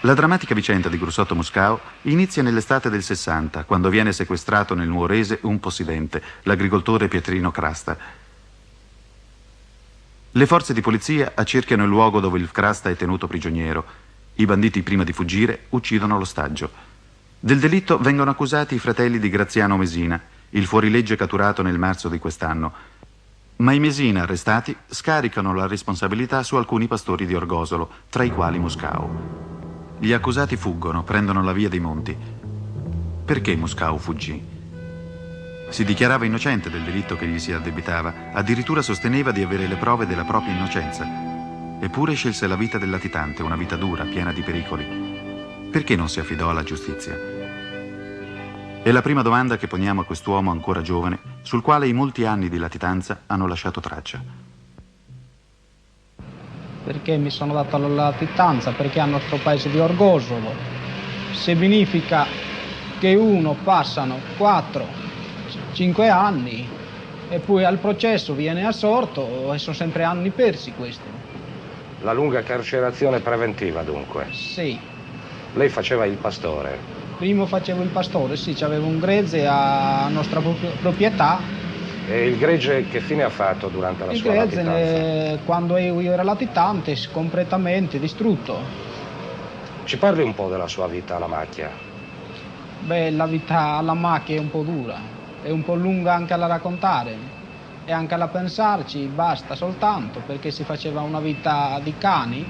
La drammatica vicenda di Grussotto Moscao inizia nell'estate del 60, quando viene sequestrato nel Nuorese un possidente, l'agricoltore Pietrino Crasta. Le forze di polizia accerchiano il luogo dove il Crasta è tenuto prigioniero. I banditi, prima di fuggire, uccidono l'ostaggio. Del delitto vengono accusati i fratelli di Graziano Mesina, il fuorilegge catturato nel marzo di quest'anno. Ma i Mesina, arrestati, scaricano la responsabilità su alcuni pastori di Orgosolo, tra i quali Moscao. Gli accusati fuggono, prendono la via dei monti. Perché Moscao fuggì? Si dichiarava innocente del delitto che gli si addebitava, addirittura sosteneva di avere le prove della propria innocenza. Eppure scelse la vita del latitante, una vita dura, piena di pericoli. Perché non si affidò alla giustizia? È la prima domanda che poniamo a quest'uomo ancora giovane, sul quale i molti anni di latitanza hanno lasciato traccia. Perché mi sono dato alla latitanza? Perché al nostro paese di Orgosolo significa che uno passano 4-5 anni e poi al processo viene assolto e sono sempre anni persi questi. La lunga carcerazione preventiva dunque? Sì. Lei faceva il pastore? Prima facevo il pastore, sì, c'avevo un gregge a nostra proprietà. E il gregge che fine ha fatto durante la sua latitanza? Il gregge, quando io ero latitante, completamente distrutto. Ci parli un po' della sua vita alla macchia? Beh, la vita alla macchia è un po' dura, è un po' lunga anche da raccontare e anche da pensarci, basta soltanto, perché si faceva una vita di cani,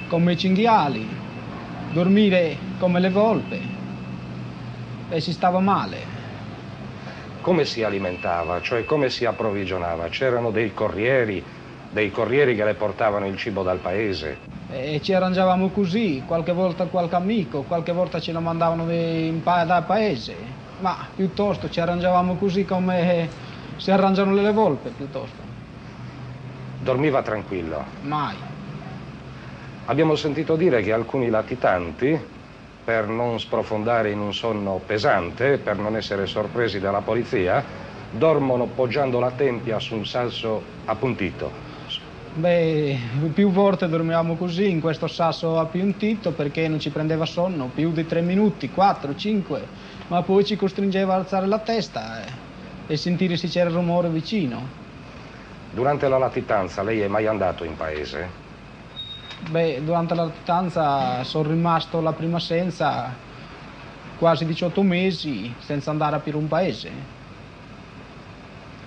come i cinghiali, dormire come le volpi e si stava male. Come si alimentava, cioè come si approvvigionava? C'erano dei corrieri che le portavano il cibo dal paese? E ci arrangiavamo così, qualche volta qualche amico, qualche volta ce lo mandavano dal paese, ma piuttosto ci arrangiavamo così come si arrangiano le volpe, piuttosto. Dormiva tranquillo? Mai. Abbiamo sentito dire che alcuni latitanti, per non sprofondare in un sonno pesante, per non essere sorpresi dalla polizia, dormono poggiando la tempia su un sasso appuntito. Beh, più volte dormivamo così, in questo sasso appuntito, perché non ci prendeva sonno, più di 3 minuti, 4, 5, ma poi ci costringeva a alzare la testa e sentire se c'era rumore vicino. Durante la latitanza lei è mai andato in paese? Beh, durante la latitanza sono rimasto la prima senza quasi 18 mesi senza andare a per un paese.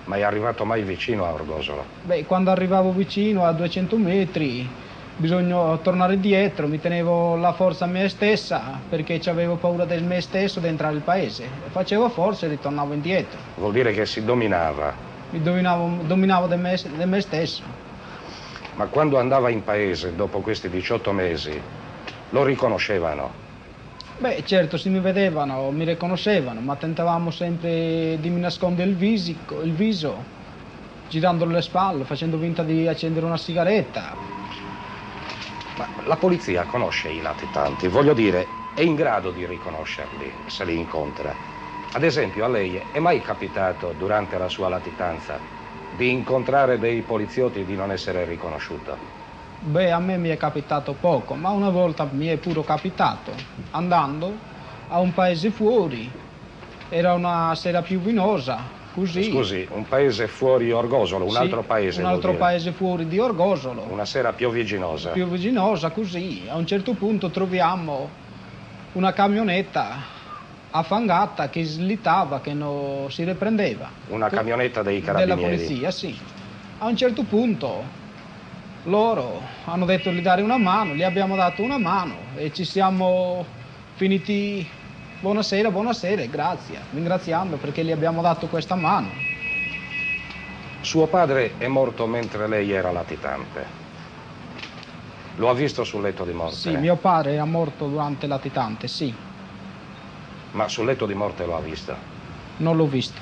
Ma è arrivato mai vicino a Orgosolo? Beh, quando arrivavo vicino a 200 metri bisogna tornare dietro, mi tenevo la forza a me stessa perché avevo paura di me stesso di entrare nel paese. Facevo forza e ritornavo indietro. Vuol dire che si dominava? Mi dominavo di me stesso. Ma quando andava in paese, dopo questi 18 mesi, lo riconoscevano? Beh, certo, se mi vedevano, mi riconoscevano, ma tentavamo sempre di nascondere il viso, girandolo le spalle, facendo finta di accendere una sigaretta. Ma la polizia conosce i latitanti, voglio dire, è in grado di riconoscerli se li incontra. Ad esempio, a lei è mai capitato, durante la sua latitanza, di incontrare dei poliziotti e di non essere riconosciuto? Beh, a me mi è capitato poco, ma una volta mi è pure capitato, andando a un paese fuori. Era una sera piovinosa, così. Scusi, un paese fuori Orgosolo, un altro paese? Un altro paese fuori di Orgosolo. Una sera piovigginosa? Piovigginosa, così. A un certo punto troviamo una camionetta affangata che slittava, che non si riprendeva. Una camionetta dei carabinieri? Della polizia, sì. A un certo punto loro hanno detto di dare una mano, gli abbiamo dato una mano e ci siamo finiti buonasera, buonasera, grazie, ringraziando perché gli abbiamo dato questa mano. Suo padre è morto mentre lei era latitante. Lo ha visto sul letto di morte? Sì, mio padre era morto durante la latitante, sì. Ma sul letto di morte lo ha visto? Non l'ho visto.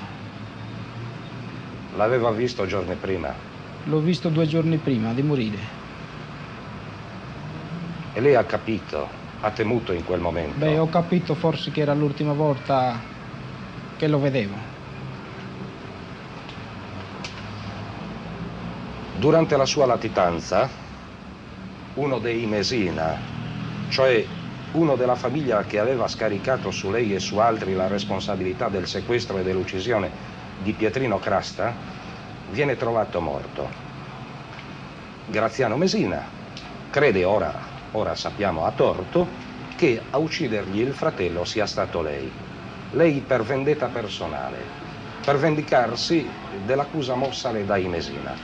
L'aveva visto giorni prima? L'ho visto 2 giorni prima di morire. E lei ha capito, ha temuto in quel momento? Beh, ho capito forse che era l'ultima volta che lo vedevo. Durante la sua latitanza, uno dei Mesina, cioè uno della famiglia che aveva scaricato su lei e su altri la responsabilità del sequestro e dell'uccisione di Pietrino Crasta, viene trovato morto. Graziano Mesina crede, ora sappiamo a torto, che a uccidergli il fratello sia stato lei. Lei per vendetta personale, per vendicarsi dell'accusa mossale dai Mesina.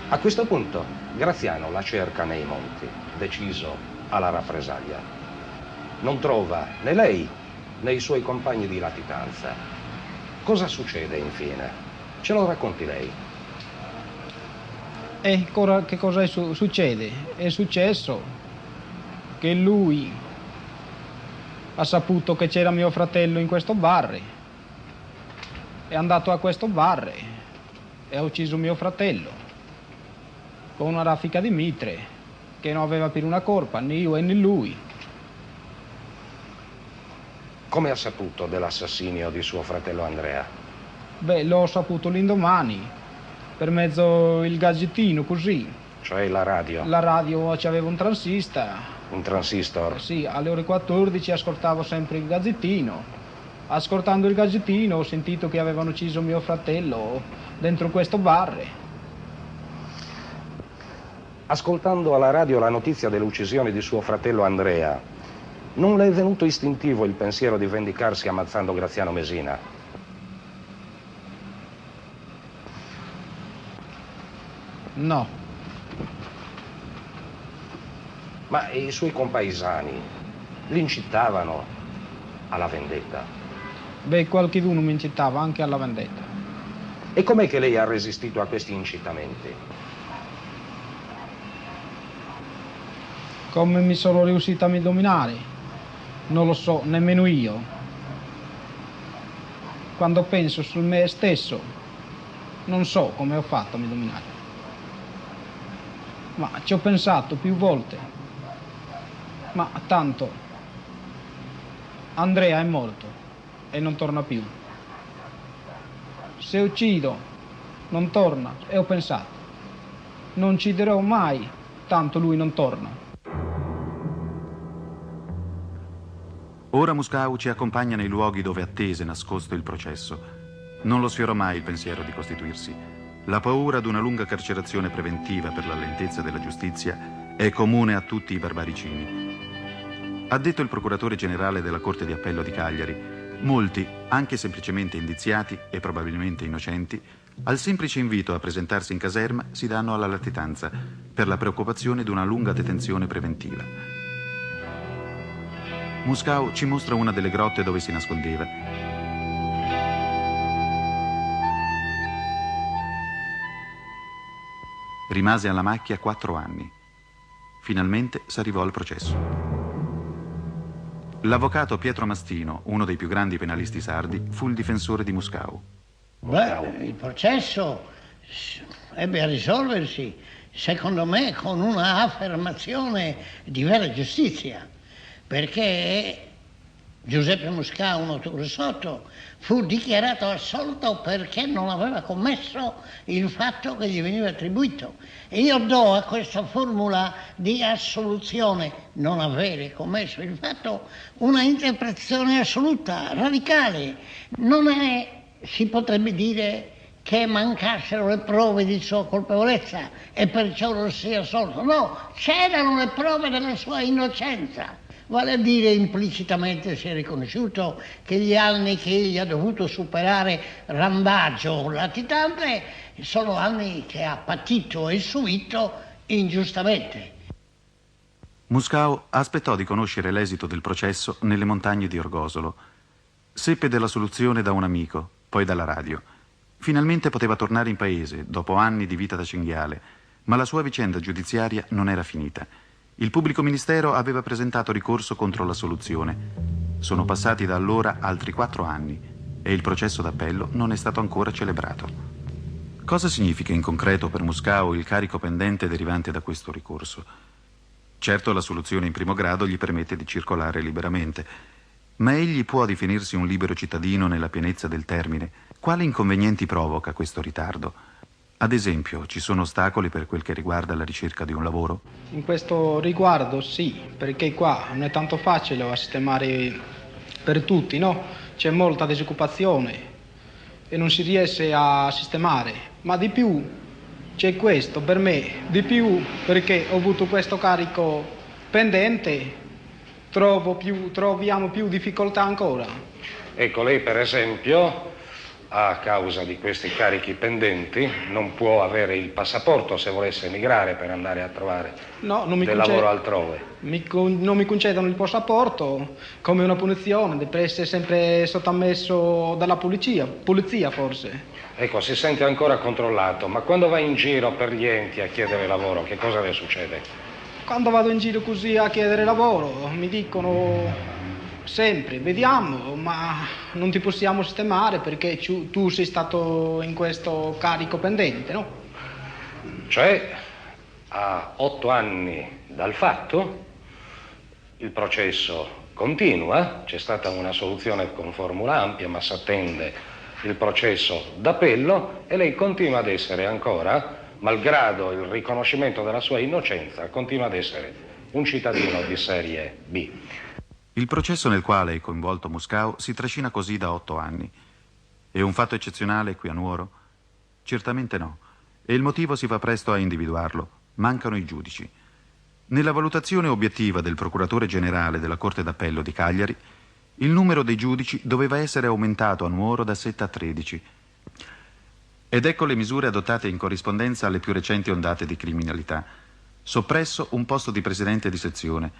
A questo punto Graziano la cerca nei monti, deciso alla rappresaglia. Non trova né lei né i suoi compagni di latitanza. Cosa succede infine? Ce lo racconti lei. E che cosa succede? È successo che lui ha saputo che c'era mio fratello in questo bar. È andato a questo bar e ha ucciso mio fratello con una raffica di mitre che non aveva più una colpa, né io né lui. Come ha saputo dell'assassinio di suo fratello Andrea? Beh, l'ho saputo l'indomani, per mezzo il gadgettino, così. Cioè la radio? La radio c'aveva un transista. Un transistor? Sì, alle ore 14 ascoltavo sempre il gadgettino. Ascoltando il gadgettino ho sentito che avevano ucciso mio fratello dentro questo bar. Ascoltando alla radio la notizia dell'uccisione di suo fratello Andrea, non le è venuto istintivo il pensiero di vendicarsi ammazzando Graziano Mesina? No. Ma i suoi compaesani l'incitavano alla vendetta? Beh, qualcheduno mi incitava anche alla vendetta. E com'è che lei ha resistito a questi incitamenti? Come mi sono riuscita a dominare? Non lo so, nemmeno io. Quando penso su me stesso, non so come ho fatto a dominare. Ma ci ho pensato più volte. Ma tanto, Andrea è morto e non torna più. Se uccido, non torna. E ho pensato, non ucciderò mai, tanto lui non torna. Ora Muscau ci accompagna nei luoghi dove attese nascosto il processo. Non lo sfiorò mai il pensiero di costituirsi. La paura di una lunga carcerazione preventiva per la lentezza della giustizia è comune a tutti i barbaricini. Ha detto il procuratore generale della Corte di Appello di Cagliari, molti, anche semplicemente indiziati e probabilmente innocenti, al semplice invito a presentarsi in caserma si danno alla latitanza per la preoccupazione di una lunga detenzione preventiva. Muscau ci mostra una delle grotte dove si nascondeva. Rimase alla macchia 4 anni. Finalmente s'arrivò al processo. L'avvocato Pietro Mastino, uno dei più grandi penalisti sardi, fu il difensore di Muscau. Beh, il processo ebbe a risolversi, secondo me, con una affermazione di vera giustizia, perché Giuseppe Muscau, notore sotto, fu dichiarato assolto perché non aveva commesso il fatto che gli veniva attribuito. E io do a questa formula di assoluzione, non avere commesso il fatto, una interpretazione assoluta, radicale. Non è, si potrebbe dire, che mancassero le prove di sua colpevolezza e perciò non sia assolto. No, c'erano le prove della sua innocenza. Vale a dire, implicitamente si è riconosciuto che gli anni che egli ha dovuto superare randaggio latitante sono anni che ha patito e subito ingiustamente. Muscau aspettò di conoscere l'esito del processo nelle montagne di Orgosolo. Seppe della soluzione da un amico, poi dalla radio. Finalmente poteva tornare in paese, dopo anni di vita da cinghiale, ma la sua vicenda giudiziaria non era finita. Il pubblico ministero aveva presentato ricorso contro la soluzione. Sono passati da allora altri 4 anni e il processo d'appello non è stato ancora celebrato. Cosa significa in concreto per Muscau il carico pendente derivante da questo ricorso? Certo, la soluzione in primo grado gli permette di circolare liberamente, ma egli può definirsi un libero cittadino nella pienezza del termine. Quali inconvenienti provoca questo ritardo? Ad esempio, ci sono ostacoli per quel che riguarda la ricerca di un lavoro? In questo riguardo sì, perché qua non è tanto facile sistemare per tutti, no? C'è molta disoccupazione e non si riesce a sistemare, ma di più c'è questo per me, di più perché ho avuto questo carico pendente, troviamo più difficoltà ancora. Ecco, lei per esempio, a causa di questi carichi pendenti, non può avere il passaporto se volesse emigrare per andare a trovare lavoro altrove. Non mi concedono il passaporto come una punizione, deve essere sempre sottomesso dalla polizia forse. Ecco, si sente ancora controllato, ma quando va in giro per gli enti a chiedere lavoro, che cosa le succede? Quando vado in giro così a chiedere lavoro mi dicono sempre, vediamo, ma non ti possiamo sistemare perché tu sei stato in questo carico pendente, no? Cioè, a 8 anni dal fatto, il processo continua, c'è stata una soluzione con formula ampia, ma si attende il processo d'appello e lei continua ad essere ancora, malgrado il riconoscimento della sua innocenza, continua ad essere un cittadino di serie B. Il processo nel quale è coinvolto Muscao si trascina così da 8 anni. È un fatto eccezionale qui a Nuoro? Certamente no. E il motivo si fa presto a individuarlo. Mancano i giudici. Nella valutazione obiettiva del procuratore generale della Corte d'Appello di Cagliari, il numero dei giudici doveva essere aumentato a Nuoro da 7 a 13. Ed ecco le misure adottate in corrispondenza alle più recenti ondate di criminalità. Soppresso un posto di presidente di sezione,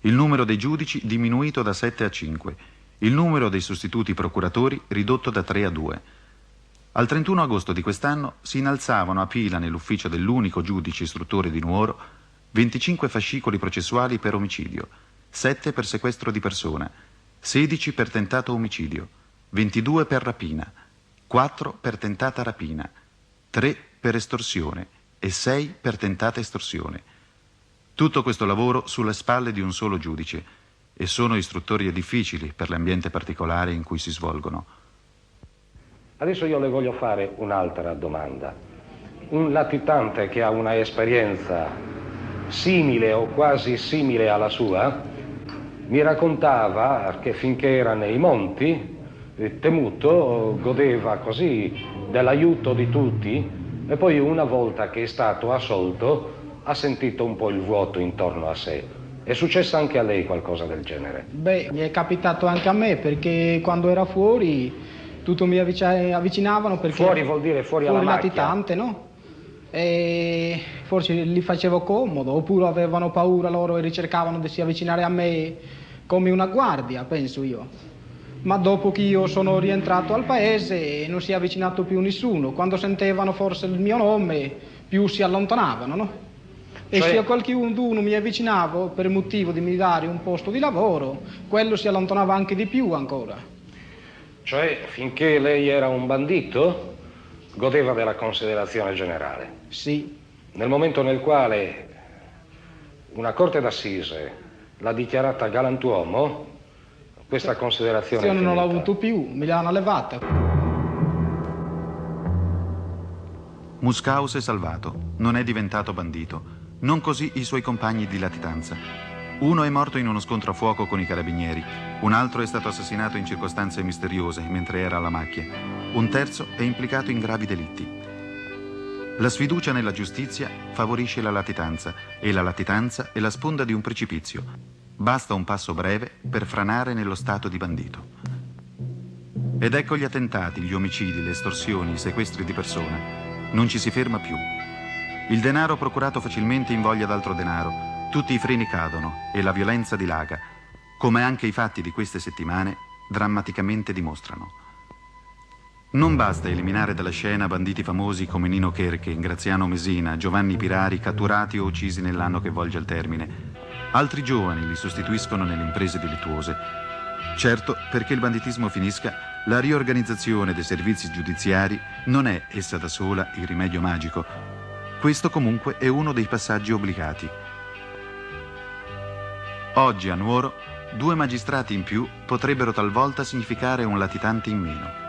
il numero dei giudici diminuito da 7 a 5, il numero dei sostituti procuratori ridotto da 3 a 2. Al 31 agosto di quest'anno si innalzavano a pila nell'ufficio dell'unico giudice istruttore di Nuoro 25 fascicoli processuali per omicidio, 7 per sequestro di persona, 16 per tentato omicidio, 22 per rapina, 4 per tentata rapina, 3 per estorsione e 6 per tentata estorsione. Tutto questo lavoro sulle spalle di un solo giudice, e sono istruttorie difficili per l'ambiente particolare in cui si svolgono. Adesso io le voglio fare un'altra domanda. Un latitante che ha una esperienza simile o quasi simile alla sua mi raccontava che finché era nei monti, temuto, godeva così dell'aiuto di tutti e poi una volta che è stato assolto ha sentito un po' il vuoto intorno a sé. È successo anche a lei qualcosa del genere? Beh, mi è capitato anche a me perché quando era fuori tutti mi avvicinavano perché... Fuori vuol dire fuori alla macchia? Latitante, no? E forse gli facevo comodo, oppure avevano paura loro e ricercavano di si avvicinare a me come una guardia, penso io. Ma dopo che io sono rientrato al paese non si è avvicinato più nessuno. Quando sentivano forse il mio nome più si allontanavano, no? E se qualcuno mi avvicinavo per motivo di mi dare un posto di lavoro, quello si allontanava anche di più ancora. Cioè, finché lei era un bandito, godeva della considerazione generale? Sì. Nel momento nel quale una corte d'assise l'ha dichiarata galantuomo, questa considerazione è finita. Non l'ho avuto più, me l'hanno levata. Muscao si è salvato, non è diventato bandito. Non così i suoi compagni di latitanza. Uno è morto in uno scontro a fuoco con i carabinieri, un altro è stato assassinato in circostanze misteriose mentre era alla macchia, un terzo è implicato in gravi delitti. La sfiducia nella giustizia favorisce la latitanza e la latitanza è la sponda di un precipizio. Basta un passo breve per franare nello stato di bandito. Ed ecco gli attentati, gli omicidi, le estorsioni, i sequestri di persona. Non ci si ferma più. Il denaro procurato facilmente invoglia d'altro denaro, tutti i freni cadono e la violenza dilaga, come anche i fatti di queste settimane drammaticamente dimostrano. Non basta eliminare dalla scena banditi famosi come Nino Cherche, Graziano Mesina, Giovanni Pirari, catturati o uccisi nell'anno che volge al termine. Altri giovani li sostituiscono nelle imprese delittuose. Certo, perché il banditismo finisca, la riorganizzazione dei servizi giudiziari non è essa da sola il rimedio magico. Questo comunque è uno dei passaggi obbligati. Oggi a Nuoro 2 magistrati in più potrebbero talvolta significare un latitante in meno.